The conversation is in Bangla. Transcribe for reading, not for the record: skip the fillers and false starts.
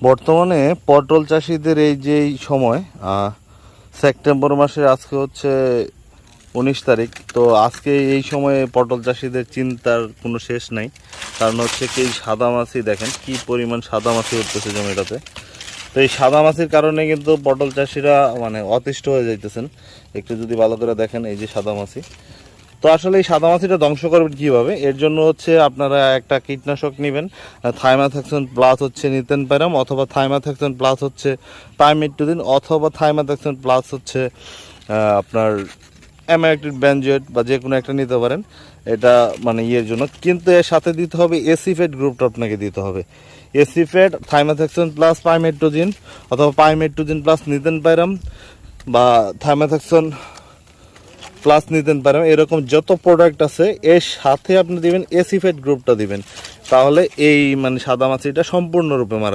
বর্তমানে পটল চাষিদের এই যে সময় সেপ্টেম্বর মাসের আজকে হচ্ছে 19 তারিখ। তো আজকে এই সময়ে পটল চাষিদের চিন্তার কোনো শেষ নাই। কারণ হচ্ছে কি সাদা মাছি, দেখেন কি পরিমাণ সাদা মাছি উঠতেছে জমিটাতে। তো এই সাদা মাছির কারণে কিন্তু পটল চাষিরা মানে অতিষ্ঠ হয়ে যাইতেছেন। একটু যদি ভালো করে দেখেন, এই যে সাদা মাছি। তো আসলে এই সাদা মাছিটা ধ্বংস করবেন কীভাবে? এর জন্য হচ্ছে আপনারা একটা কীটনাশক নেবেন, থাইমাথাক্সন প্লাস হচ্ছে নিতেন প্যারাম, অথবা থাইমাথাক্সন প্লাস হচ্ছে পাইমেট্রোদিন, অথবা থাইমাথাক্সন প্লাস হচ্ছে আপনার অ্যামাইক্টিড বেনজয়েড, বা যে কোনো একটা নিতে পারেন। এটা মানে ইয়ের জন্য, কিন্তু এর সাথে দিতে হবে এসিফেট গ্রুপটা আপনাকে দিতে হবে। এসিফেট, থাইমাথাক্সন প্লাস পাইমেট্রোজিন, অথবা পাইমেট্রোজিন প্লাস নিতেন প্যারাম, বা থাইমাথাক্সন প্লাস নিতেন পারেন। এরকম যত প্রোডাক্ট আছে এর সাথে আপনি দিবেন এসিফেট গ্রুপটা দিবেন, তাহলে এই মানে সাদা মাছিটা সম্পূর্ণরূপে মারা